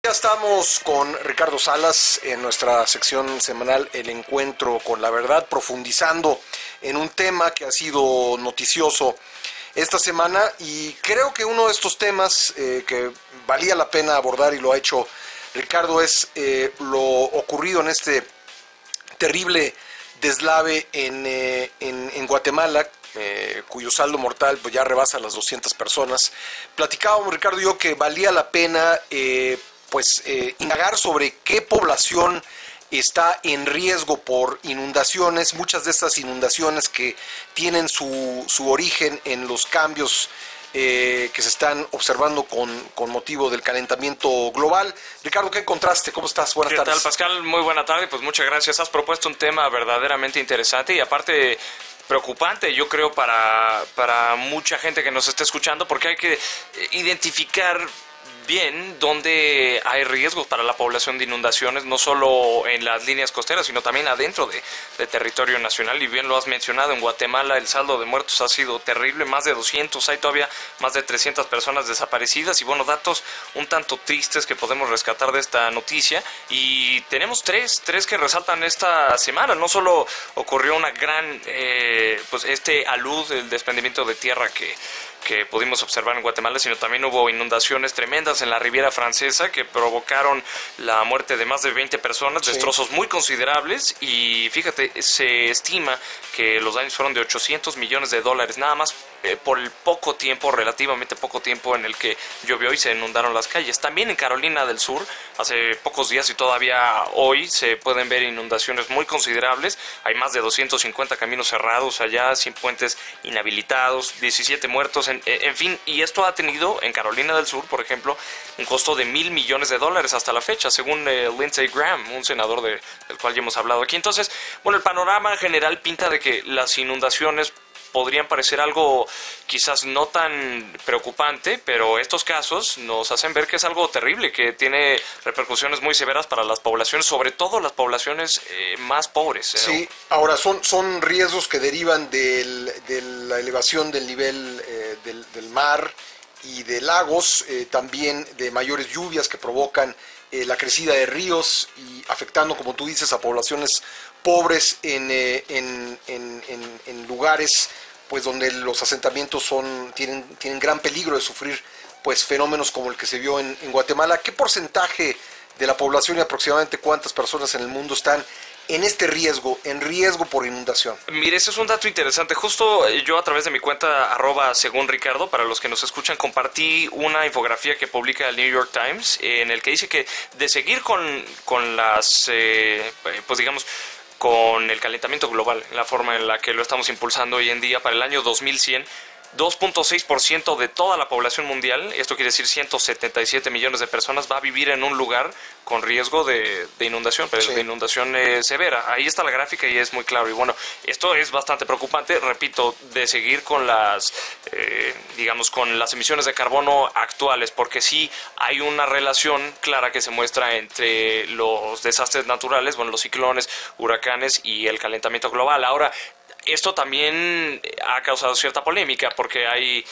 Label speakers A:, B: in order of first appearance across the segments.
A: Ya estamos con Ricardo Salas en nuestra sección semanal El Encuentro con la Verdad, profundizando en un tema que ha sido noticioso esta semana, y creo que uno de estos temas que valía la pena abordar, y lo ha hecho Ricardo, es lo ocurrido en este terrible deslave en Guatemala, cuyo saldo mortal pues ya rebasa las 200 personas. Platicábamos, Ricardo y yo, que valía la pena indagar sobre qué población está en riesgo por inundaciones, muchas de estas inundaciones que tienen su origen en los cambios que se están observando con motivo del calentamiento global. Ricardo, ¿qué encontraste? ¿Cómo estás? Buenas tardes.
B: ¿Qué tal, Pascal? Muy buena tarde, pues muchas gracias. Has propuesto un tema verdaderamente interesante y aparte preocupante, yo creo, para mucha gente que nos está escuchando, porque hay que identificar bien dónde hay riesgos para la población de inundaciones, no solo en las líneas costeras, sino también adentro de territorio nacional. Y bien lo has mencionado, en Guatemala el saldo de muertos ha sido terrible, más de 200, hay todavía más de 300 personas desaparecidas, y bueno, datos un tanto tristes que podemos rescatar de esta noticia. Y tenemos tres que resaltan esta semana. No solo ocurrió una gran alud, el desprendimiento de tierra que pudimos observar en Guatemala, sino también hubo inundaciones tremendas en la Riviera Francesa que provocaron la muerte de más de 20 personas, sí, destrozos muy considerables. Y fíjate, se estima que los daños fueron de $800 millones, nada más por el poco tiempo, relativamente poco tiempo en el que llovió y se inundaron las calles. También en Carolina del Sur, hace pocos días y todavía hoy, se pueden ver inundaciones muy considerables. Hay más de 250 caminos cerrados allá, 100 puentes inhabilitados, 17 muertos, en fin. Y esto ha tenido en Carolina del Sur, por ejemplo, un costo de $1,000 millones hasta la fecha, según Lindsey Graham, un senador del cual ya hemos hablado aquí. Entonces, bueno, el panorama general pinta de que las inundaciones podrían parecer algo quizás no tan preocupante, pero estos casos nos hacen ver que es algo terrible, que tiene repercusiones muy severas para las poblaciones, sobre todo las poblaciones más pobres.
A: Sí, ahora son riesgos que derivan de la elevación del nivel del mar y de lagos, también de mayores lluvias que provocan la crecida de ríos y afectando, como tú dices, a poblaciones pobres en lugares pues donde los asentamientos tienen gran peligro de sufrir pues fenómenos como el que se vio en Guatemala. ¿Qué porcentaje de la población y aproximadamente cuántas personas en el mundo están en este riesgo por inundación?
B: Mire, ese es un dato interesante. Justo yo, a través de mi cuenta @segunricardo, para los que nos escuchan, compartí una infografía que publica el New York Times, en el que dice que de seguir con las con el calentamiento global, la forma en la que lo estamos impulsando hoy en día, para el año 2100, 2.6% de toda la población mundial, esto quiere decir 177 millones de personas, va a vivir en un lugar con riesgo de inundación, pero sí, de inundación severa. Ahí está la gráfica y es muy claro. Y bueno, esto es bastante preocupante, repito, de seguir con con las emisiones de carbono actuales, porque sí hay una relación clara que se muestra entre los desastres naturales, bueno, los ciclones, huracanes y el calentamiento global. Ahora, esto también ha causado cierta polémica, porque hay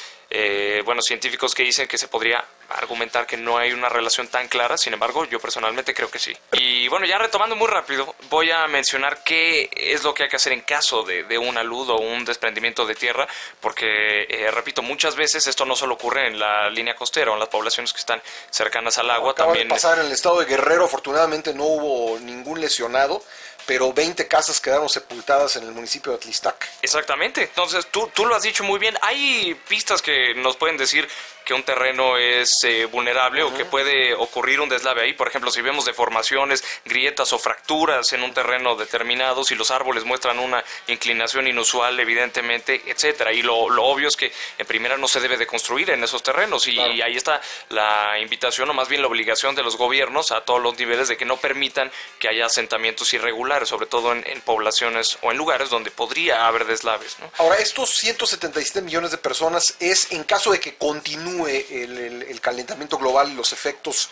B: científicos que dicen que se podría argumentar que no hay una relación tan clara. Sin embargo, yo personalmente creo que sí. Y bueno, ya retomando muy rápido, voy a mencionar qué es lo que hay que hacer en caso de una alud o un desprendimiento de tierra, porque, repito, muchas veces esto no solo ocurre en la línea costera o en las poblaciones que están cercanas al agua.
A: Acaba
B: también
A: de pasar en el estado de Guerrero, afortunadamente no hubo ningún lesionado, pero 20 casas quedaron sepultadas en el municipio de Atlistac.
B: Exactamente. Entonces, tú lo has dicho muy bien. Hay pistas que nos pueden decir que un terreno es vulnerable, o que puede ocurrir un deslave ahí. Por ejemplo, si vemos deformaciones, grietas o fracturas en un terreno determinado, si los árboles muestran una inclinación inusual, evidentemente, etcétera. Y lo obvio es que en primera no se debe de construir en esos terrenos. Y, claro, y ahí está la invitación, o más bien la obligación de los gobiernos a todos los niveles, de que no permitan que haya asentamientos irregulares. irregulares, sobre todo en poblaciones o en lugares donde podría haber deslaves, ¿no?
A: Ahora, estos 177 millones de personas es en caso de que continúe el calentamiento global y los efectos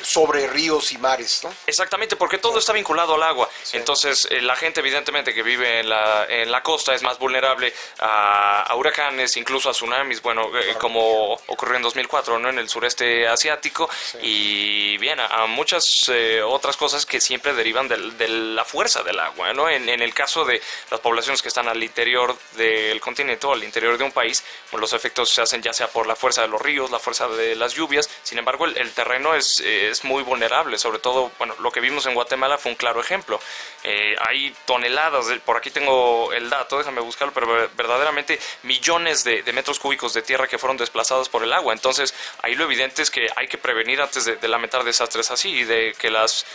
A: sobre ríos y mares, ¿no?
B: Exactamente, porque todo está vinculado al agua.
A: Sí.
B: Entonces, la gente evidentemente que vive en la costa es más vulnerable a huracanes, incluso a tsunamis, bueno, como ocurrió en 2004, ¿no? En el sureste asiático,
A: Sí.
B: y bien, a muchas otras cosas que siempre derivan de la fuerza del agua, ¿no? En el caso de las poblaciones que están al interior del continente o al interior de un país, pues los efectos se hacen ya sea por la fuerza de los ríos, la fuerza de las lluvias. Sin embargo, el terreno es muy vulnerable, sobre todo, bueno, lo que vimos en Guatemala fue un claro ejemplo. Hay toneladas, por aquí tengo el dato, déjame buscarlo, pero verdaderamente millones de metros cúbicos de tierra que fueron desplazados por el agua. Entonces, ahí lo evidente es que hay que prevenir antes de lamentar desastres así, y de que las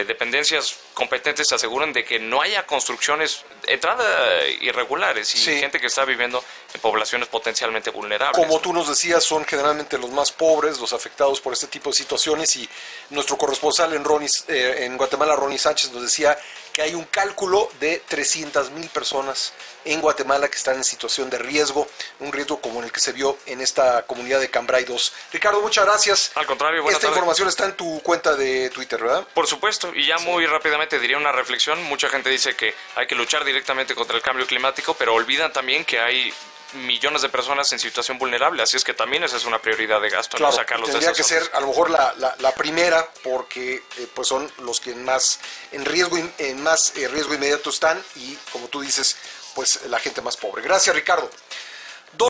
B: dependencias competentes se aseguren de que no haya construcciones, entrada irregulares y
A: Sí.
B: gente que está viviendo en poblaciones potencialmente vulnerables.
A: Como tú nos decías, son generalmente los más pobres, los afectados por este tipo de situaciones, y nuestro corresponsal en Guatemala, Ronnie Sánchez, nos decía que hay un cálculo de 300,000 personas en Guatemala que están en situación de riesgo, un riesgo como el que se vio en esta comunidad de Cambrai 2. Ricardo, muchas gracias.
B: Al contrario, buenas
A: Esta
B: tardes.
A: información está en tu cuenta de Twitter, ¿verdad?
B: Por supuesto, y ya muy rápidamente diría una reflexión. Mucha gente dice que hay que luchar directamente contra el cambio climático, pero olvidan también que hay millones de personas en situación vulnerable, así es que también esa es una prioridad de gasto,
A: Claro,
B: no sacarlos de
A: tendría
B: esas
A: que
B: zonas.
A: ser a lo mejor la primera, porque pues son los que más en riesgo inmediato están, y como tú dices, pues la gente más pobre. Gracias, Ricardo.